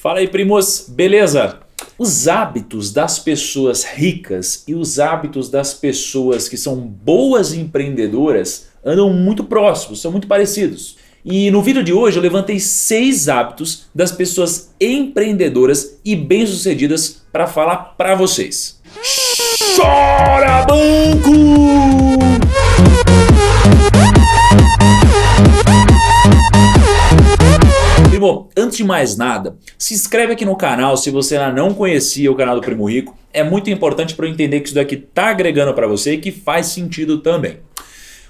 Fala aí, primos, beleza? Os hábitos das pessoas ricas e os hábitos das pessoas que são boas empreendedoras andam muito próximos, são muito parecidos. E no vídeo de hoje eu levantei 6 hábitos das pessoas empreendedoras e bem-sucedidas para falar para vocês. Chora banco! Primo, antes de mais nada, se inscreve aqui no canal se você ainda não conhecia o canal do Primo Rico. É muito importante para eu entender que isso daqui tá agregando para você e que faz sentido também.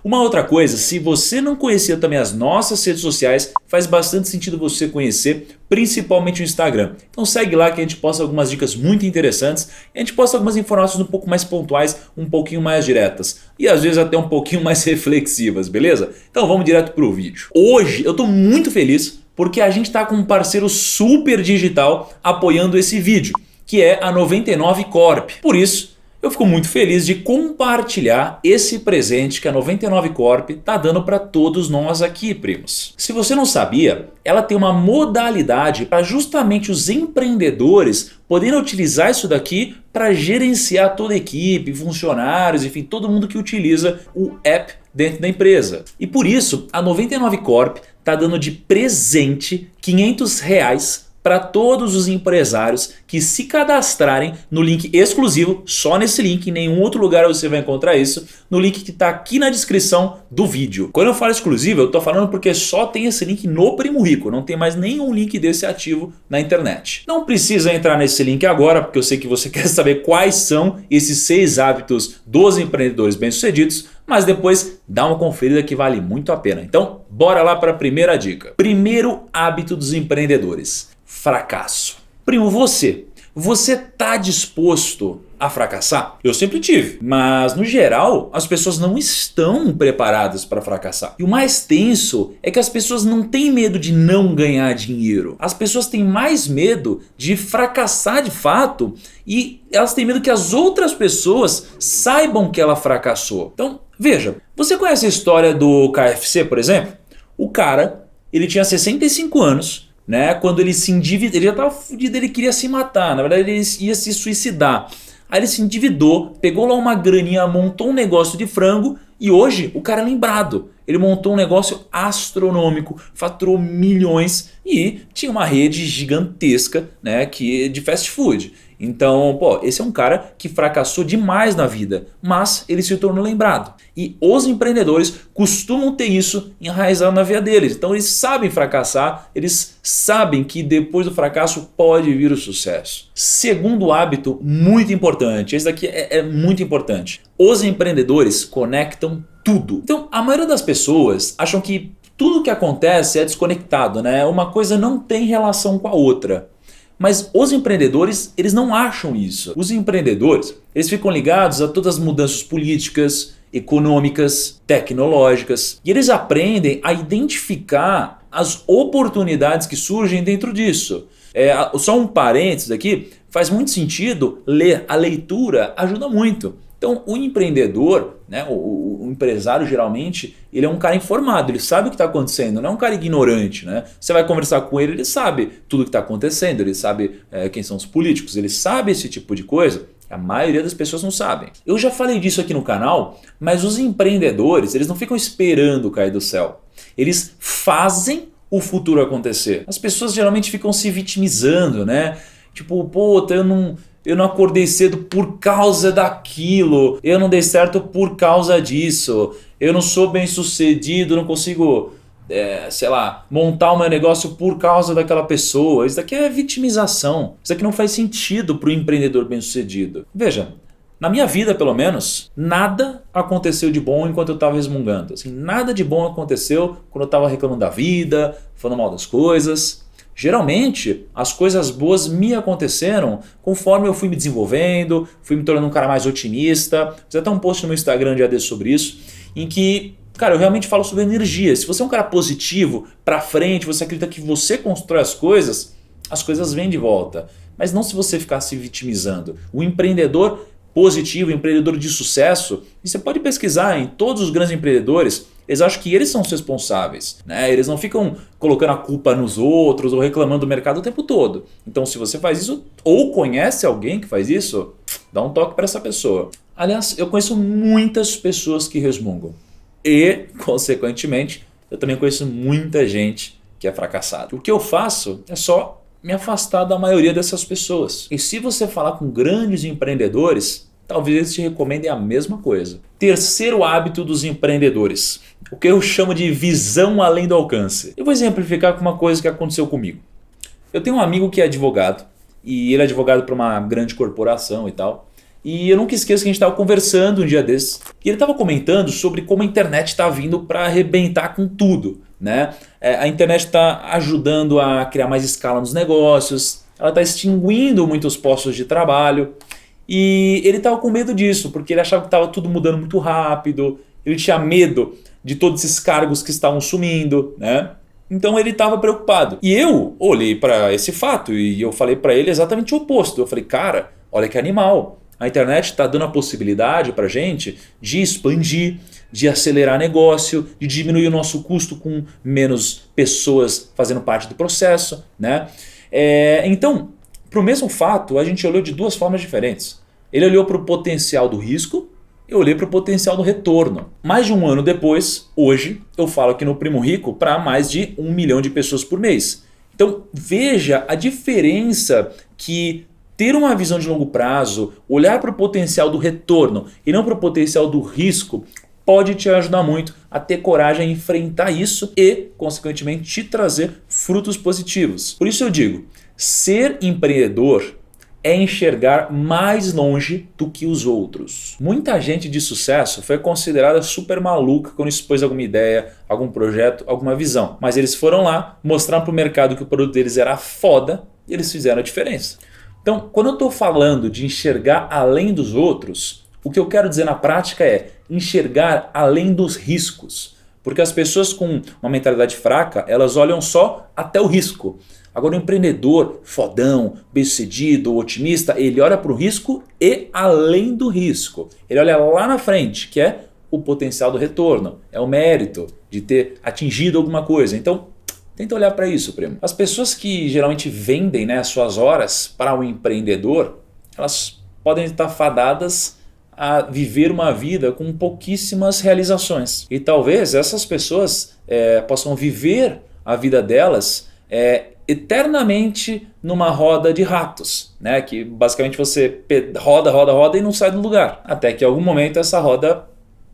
Uma outra coisa, se você não conhecia também as nossas redes sociais, faz bastante sentido você conhecer, principalmente o Instagram. Então segue lá que a gente posta algumas dicas muito interessantes, e a gente posta algumas informações um pouco mais pontuais, um pouquinho mais diretas e às vezes até um pouquinho mais reflexivas, beleza? Então vamos direto pro vídeo. Hoje eu tô muito feliz porque a gente está com um parceiro super digital apoiando esse vídeo, que é a 99 Corp. Por isso, eu fico muito feliz de compartilhar esse presente que a 99 Corp está dando para todos nós aqui, primos. Se você não sabia, ela tem uma modalidade para justamente os empreendedores poderem utilizar isso daqui para gerenciar toda a equipe, funcionários, enfim, todo mundo que utiliza o app dentro da empresa. E por isso, a 99 Corp está dando de presente R$500 para todos os empresários que se cadastrarem no link exclusivo, só nesse link, em nenhum outro lugar você vai encontrar isso, no link que está aqui na descrição do vídeo. Quando eu falo exclusivo, eu estou falando porque só tem esse link no Primo Rico, não tem mais nenhum link desse ativo na internet. Não precisa entrar nesse link agora, porque eu sei que você quer saber quais são esses 6 hábitos dos empreendedores bem-sucedidos, mas depois dá uma conferida que vale muito a pena. Então, bora lá para a primeira dica. Primeiro hábito dos empreendedores: fracasso. Primo, você tá disposto a fracassar? Eu sempre tive, mas no geral as pessoas não estão preparadas para fracassar. E o mais tenso é que as pessoas não têm medo de não ganhar dinheiro. As pessoas têm mais medo de fracassar de fato e elas têm medo que as outras pessoas saibam que ela fracassou. Então, veja, você conhece a história do KFC, por exemplo? O cara, ele tinha 65 anos, né? Quando ele se endividou, ele já estava fudido, ele queria se matar, na verdade ele ia se suicidar. Aí ele se endividou, pegou lá uma graninha, montou um negócio de frango e hoje o cara é lembrado. Ele montou um negócio astronômico, faturou milhões e tinha uma rede gigantesca, né, de fast food. Então, pô, esse é um cara que fracassou demais na vida, mas ele se tornou lembrado. E os empreendedores costumam ter isso enraizado na vida deles. Então eles sabem fracassar, eles sabem que depois do fracasso pode vir o sucesso. Segundo hábito muito importante, esse daqui é muito importante. Os empreendedores conectam tudo. Então a maioria das pessoas acham que tudo que acontece é desconectado, né? Uma coisa não tem relação com a outra. Mas os empreendedores, eles não acham isso. Os empreendedores, eles ficam ligados a todas as mudanças políticas, econômicas, tecnológicas. E eles aprendem a identificar as oportunidades que surgem dentro disso. Só um parênteses aqui, faz muito sentido ler. A leitura ajuda muito. Então o empreendedor, né, o empresário geralmente, ele é um cara informado, ele sabe o que está acontecendo, não é um cara ignorante, né? Você vai conversar com ele sabe tudo o que está acontecendo, ele sabe quem são os políticos, ele sabe esse tipo de coisa. A maioria das pessoas não sabem. Eu já falei disso aqui no canal, mas os empreendedores, eles não ficam esperando cair do céu. Eles fazem o futuro acontecer. As pessoas geralmente ficam se vitimizando, né? Tipo, pô, eu não acordei cedo por causa daquilo, eu não dei certo por causa disso, eu não sou bem sucedido, não consigo, sei lá, montar o meu negócio por causa daquela pessoa. Isso daqui é vitimização, isso daqui não faz sentido para o empreendedor bem sucedido. Veja, na minha vida pelo menos, nada aconteceu de bom enquanto eu estava resmungando. Assim, nada de bom aconteceu quando eu estava reclamando da vida, falando mal das coisas. Geralmente, as coisas boas me aconteceram conforme eu fui me desenvolvendo, fui me tornando um cara mais otimista. Fiz até um post no meu Instagram de AD sobre isso, em que, cara, eu realmente falo sobre energia. Se você é um cara positivo, pra frente, você acredita que você constrói as coisas vêm de volta. Mas não se você ficar se vitimizando. O empreendedor positivo, empreendedor de sucesso, e você pode pesquisar em todos os grandes empreendedores, Eles acham que eles são os responsáveis, né? Eles não ficam colocando a culpa nos outros ou reclamando do mercado o tempo todo. Então se você faz isso ou conhece alguém que faz isso, dá um toque para essa pessoa. Aliás, eu conheço muitas pessoas que resmungam e, consequentemente, eu também conheço muita gente que é fracassada. O que eu faço é só me afastar da maioria dessas pessoas. E se você falar com grandes empreendedores, talvez eles te recomendem a mesma coisa. Terceiro hábito dos empreendedores, o que eu chamo de visão além do alcance. Eu vou exemplificar com uma coisa que aconteceu comigo. Eu tenho um amigo que é advogado, e ele é advogado para uma grande corporação e tal. E eu nunca esqueço que a gente estava conversando um dia desses, e ele estava comentando sobre como a internet está vindo para arrebentar com tudo, né? A internet está ajudando a criar mais escala nos negócios, ela está extinguindo muitos postos de trabalho, e ele estava com medo disso, porque ele achava que estava tudo mudando muito rápido, ele tinha medo de todos esses cargos que estavam sumindo, né? Então ele estava preocupado. E eu olhei para esse fato e eu falei para ele exatamente o oposto. Eu falei, cara, olha que animal. A internet está dando a possibilidade para a gente de expandir, de acelerar negócio, de diminuir o nosso custo com menos pessoas fazendo parte do processo, né? Então, para o mesmo fato, a gente olhou de duas formas diferentes. Ele olhou para o potencial do risco, eu olhei para o potencial do retorno. Mais de um ano depois, hoje, eu falo aqui no Primo Rico para mais de 1 milhão de pessoas por mês. Então veja a diferença que ter uma visão de longo prazo, olhar para o potencial do retorno e não para o potencial do risco, pode te ajudar muito a ter coragem a enfrentar isso e, consequentemente, te trazer frutos positivos. Por isso eu digo, ser empreendedor é enxergar mais longe do que os outros. Muita gente de sucesso foi considerada super maluca quando expôs alguma ideia, algum projeto, alguma visão. Mas eles foram lá, mostraram para o mercado que o produto deles era foda e eles fizeram a diferença. Então, quando eu estou falando de enxergar além dos outros, o que eu quero dizer na prática é enxergar além dos riscos. Porque as pessoas com uma mentalidade fraca, elas olham só até o risco. Agora o empreendedor fodão, bem-sucedido, otimista, ele olha para o risco e além do risco. Ele olha lá na frente, que é o potencial do retorno, é o mérito de ter atingido alguma coisa. Então, tenta olhar para isso, primo. As pessoas que geralmente vendem, né, as suas horas para o empreendedor, elas podem estar fadadas a viver uma vida com pouquíssimas realizações. E talvez essas pessoas possam viver a vida delas eternamente numa roda de ratos, né? Que basicamente você roda e não sai do lugar. Até que em algum momento essa roda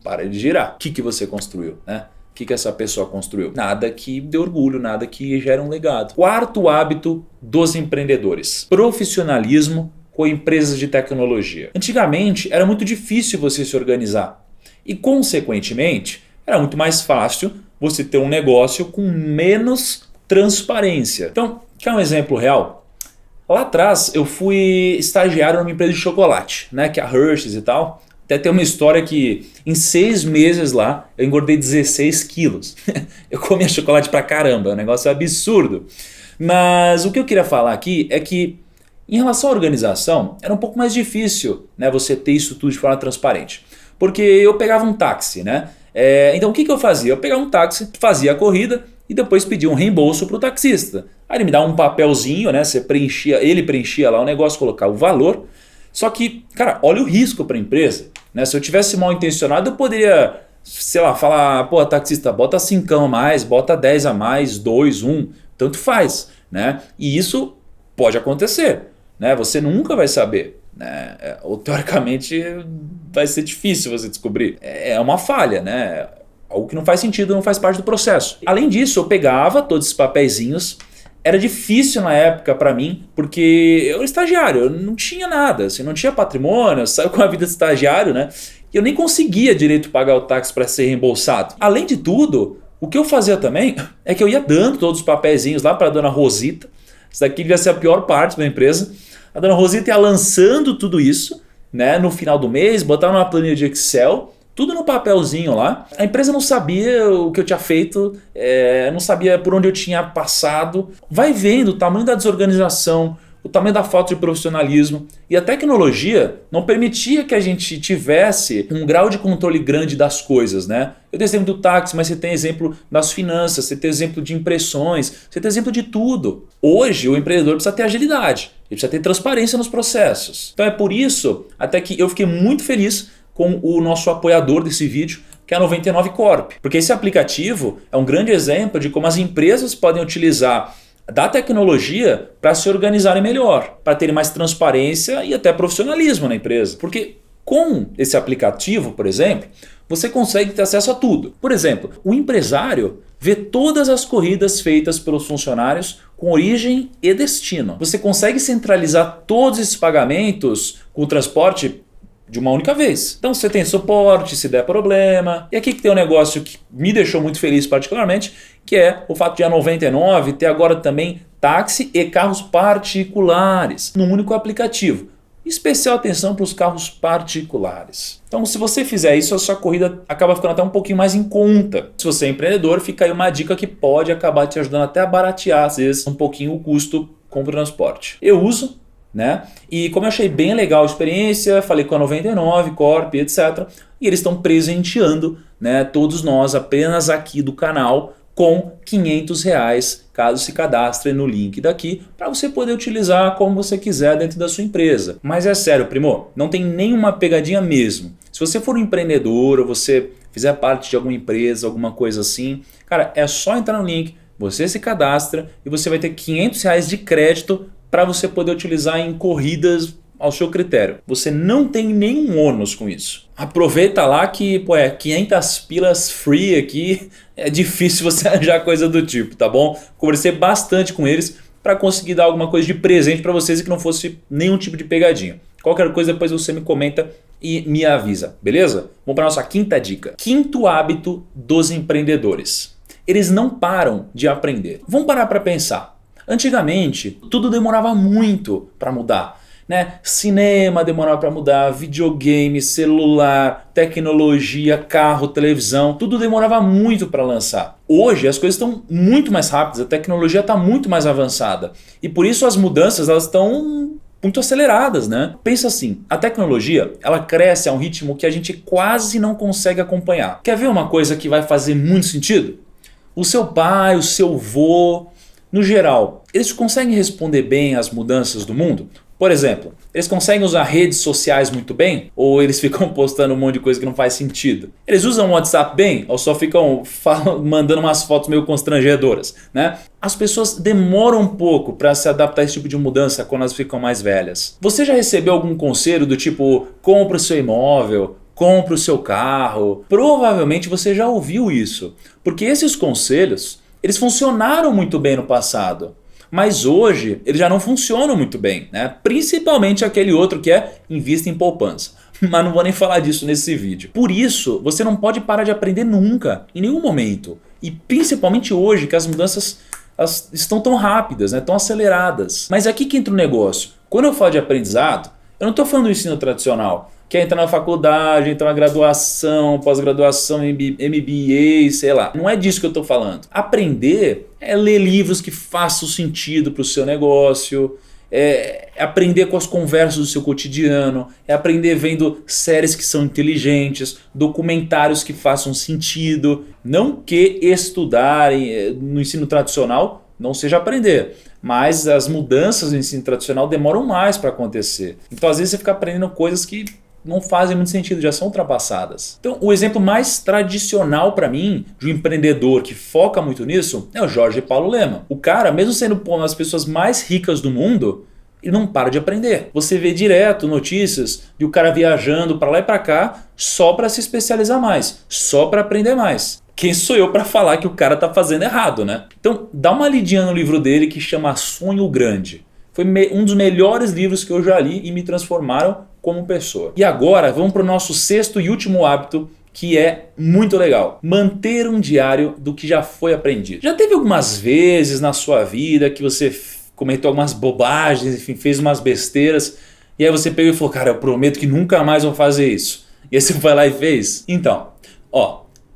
para de girar. O que você construiu, né? O que essa pessoa construiu? Nada que dê orgulho, nada que gere um legado. Quarto hábito dos empreendedores: profissionalismo com empresas de tecnologia. Antigamente era muito difícil você se organizar e, consequentemente, era muito mais fácil você ter um negócio com menos transparência. Então, quer um exemplo real? Lá atrás eu fui estagiário numa empresa de chocolate, né, que é a Hershey's e tal. Até tem uma história que em 6 meses lá eu engordei 16 quilos. Eu comia chocolate pra caramba, um negócio absurdo. Mas o que eu queria falar aqui é que em relação à organização era um pouco mais difícil, né, você ter isso tudo de forma transparente. Porque eu pegava um táxi, né? Então o que eu fazia? Eu pegava um táxi, fazia a corrida e depois pedia um reembolso para o taxista. Aí ele me dava um papelzinho, né? Ele preenchia lá o negócio, colocava o valor. Só que, cara, olha o risco para a empresa, né? Se eu tivesse mal intencionado, eu poderia, sei lá, falar, pô, taxista, bota 5 a mais, bota 10 a mais, 2, 1, tanto faz, né? E isso pode acontecer, né? Você nunca vai saber, né? Ou teoricamente vai ser difícil você descobrir. É uma falha, né? Algo que não faz sentido, não faz parte do processo. Além disso, eu pegava todos esses papeizinhos. Era difícil na época para mim, porque eu era estagiário, eu não tinha nada, assim, não tinha patrimônio, eu saí com a vida de estagiário, né? E eu nem conseguia direito pagar o táxi para ser reembolsado. Além de tudo, o que eu fazia também é que eu ia dando todos os papeizinhos lá para a dona Rosita. Isso daqui devia ser a pior parte da empresa. A dona Rosita ia lançando tudo isso, né, no final do mês, botava numa planilha de Excel, tudo no papelzinho lá. A empresa não sabia o que eu tinha feito, não sabia por onde eu tinha passado. Vai vendo o tamanho da desorganização, o tamanho da falta de profissionalismo. E a tecnologia não permitia que a gente tivesse um grau de controle grande das coisas, né? Eu dei exemplo do táxi, mas você tem exemplo das finanças, você tem exemplo de impressões, você tem exemplo de tudo. Hoje o empreendedor precisa ter agilidade, ele precisa ter transparência nos processos. Então é por isso até que eu fiquei muito feliz com o nosso apoiador desse vídeo, que é a 99 Corp. Porque esse aplicativo é um grande exemplo de como as empresas podem utilizar da tecnologia para se organizarem melhor, para terem mais transparência e até profissionalismo na empresa. Porque com esse aplicativo, por exemplo, você consegue ter acesso a tudo. Por exemplo, o empresário vê todas as corridas feitas pelos funcionários com origem e destino. Você consegue centralizar todos esses pagamentos com o transporte de uma única vez. Então você tem suporte se der problema. E aqui que tem um negócio que me deixou muito feliz particularmente, que é o fato de a 99 ter agora também táxi e carros particulares num único aplicativo. Especial atenção para os carros particulares. Então se você fizer isso, a sua corrida acaba ficando até um pouquinho mais em conta. Se você é empreendedor, fica aí uma dica que pode acabar te ajudando até a baratear às vezes um pouquinho o custo com o transporte. Eu uso, né? E como eu achei bem legal a experiência, falei com a 99 Corp, etc. E eles estão presenteando, né, todos nós apenas aqui do canal com R$500 caso se cadastre no link daqui para você poder utilizar como você quiser dentro da sua empresa. Mas é sério, primo, não tem nenhuma pegadinha mesmo. Se você for um empreendedor ou você fizer parte de alguma empresa, alguma coisa assim, cara, é só entrar no link, você se cadastra e você vai ter R$500 de crédito para você poder utilizar em corridas ao seu critério. Você não tem nenhum ônus com isso. Aproveita lá que, pô, 500 pilas free aqui, é difícil você arranjar coisa do tipo, tá bom? Conversei bastante com eles para conseguir dar alguma coisa de presente para vocês e que não fosse nenhum tipo de pegadinha. Qualquer coisa depois você me comenta e me avisa, beleza? Vamos para nossa quinta dica. Quinto hábito dos empreendedores. Eles não param de aprender. Vamos parar para pensar. Antigamente, tudo demorava muito para mudar, né? Cinema demorava para mudar, videogame, celular, tecnologia, carro, televisão, tudo demorava muito para lançar. Hoje as coisas estão muito mais rápidas, a tecnologia está muito mais avançada e por isso as mudanças elas estão muito aceleradas, né? Pensa assim, a tecnologia ela cresce a um ritmo que a gente quase não consegue acompanhar. Quer ver uma coisa que vai fazer muito sentido? O seu pai, o seu avô, no geral, eles conseguem responder bem às mudanças do mundo? Por exemplo, eles conseguem usar redes sociais muito bem? Ou eles ficam postando um monte de coisa que não faz sentido? Eles usam o WhatsApp bem? Ou só ficam mandando umas fotos meio constrangedoras, né? As pessoas demoram um pouco para se adaptar a esse tipo de mudança quando elas ficam mais velhas. Você já recebeu algum conselho do tipo, compre o seu imóvel, compre o seu carro? Provavelmente você já ouviu isso, porque esses conselhos eles funcionaram muito bem no passado. Mas hoje eles já não funcionam muito bem, né? Principalmente aquele outro que é invista em poupança. Mas não vou nem falar disso nesse vídeo. Por isso, você não pode parar de aprender nunca, em nenhum momento. E principalmente hoje que as mudanças estão tão rápidas, né? Tão aceleradas. Mas aqui que entra o negócio. Quando eu falo de aprendizado, eu não estou falando do ensino tradicional, que é entrar na faculdade, entrar na graduação, pós-graduação, MBA, sei lá. Não é disso que eu estou falando. Aprender é ler livros que façam sentido para o seu negócio, é aprender com as conversas do seu cotidiano, é aprender vendo séries que são inteligentes, documentários que façam sentido. Não que estudar no ensino tradicional não seja aprender, mas as mudanças no ensino tradicional demoram mais para acontecer. Então às vezes você fica aprendendo coisas que não fazem muito sentido, já são ultrapassadas. Então o exemplo mais tradicional para mim de um empreendedor que foca muito nisso é o Jorge Paulo Lemann. O cara, mesmo sendo uma das pessoas mais ricas do mundo, ele não para de aprender. Você vê direto notícias de o cara viajando para lá e para cá só para se especializar mais, só para aprender mais. Quem sou eu para falar que o cara tá fazendo errado, né? Então dá uma lidinha no livro dele que chama Sonho Grande. Foi um dos melhores livros que eu já li e me transformaram como pessoa. E agora vamos para o nosso sexto e último hábito, que é muito legal. Manter um diário do que já foi aprendido. Já teve algumas vezes na sua vida que você comentou algumas bobagens, enfim, fez umas besteiras, e aí você pegou e falou, cara, eu prometo que nunca mais vou fazer isso. E aí você foi lá e fez? Então,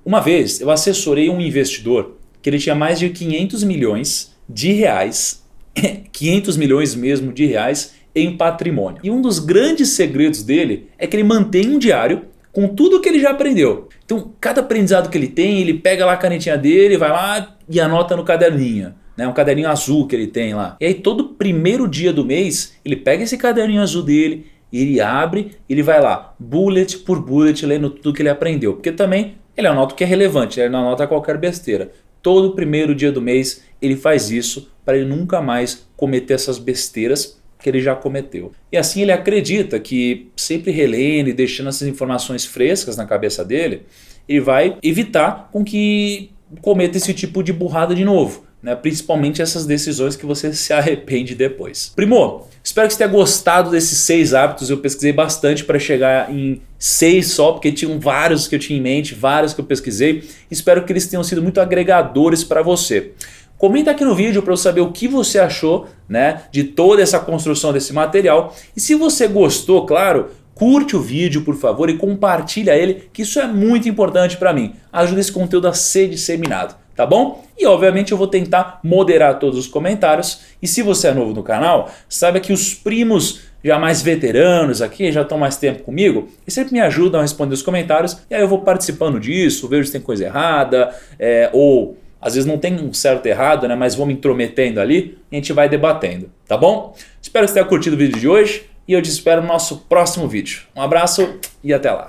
uma vez eu assessorei um investidor que ele tinha mais de 500 milhões de reais 500 milhões mesmo de reais em patrimônio. E um dos grandes segredos dele é que ele mantém um diário com tudo que ele já aprendeu. Então, cada aprendizado que ele tem, ele pega lá a canetinha dele, vai lá e anota no caderninho. Um caderninho azul que ele tem lá. E aí todo primeiro dia do mês, ele pega esse caderninho azul dele, ele abre, ele vai lá, bullet por bullet, lendo tudo que ele aprendeu. Porque também ele anota o que é relevante, ele não anota qualquer besteira. Todo primeiro dia do mês ele faz isso para ele nunca mais cometer essas besteiras que ele já cometeu. E assim ele acredita que sempre relendo e deixando essas informações frescas na cabeça dele, ele vai evitar com que cometa esse tipo de burrada de novo. Principalmente essas decisões que você se arrepende depois. Primo, espero que você tenha gostado desses 6 hábitos. Eu pesquisei bastante para chegar em 6 só, porque tinham vários que eu tinha em mente, vários que eu pesquisei. Espero que eles tenham sido muito agregadores para você. Comenta aqui no vídeo para eu saber o que você achou, de toda essa construção desse material. E se você gostou, claro, curte o vídeo, por favor, e compartilha ele, que isso é muito importante para mim. Ajuda esse conteúdo a ser disseminado, tá bom? E obviamente eu vou tentar moderar todos os comentários. E se você é novo no canal, saiba que os primos já mais veteranos aqui, já estão mais tempo comigo, e sempre me ajudam a responder os comentários, e aí eu vou participando disso, vejo se tem coisa errada, ou às vezes não tem um certo e errado, mas vou me intrometendo ali e a gente vai debatendo, tá bom? Espero que você tenha curtido o vídeo de hoje e eu te espero no nosso próximo vídeo. Um abraço e até lá!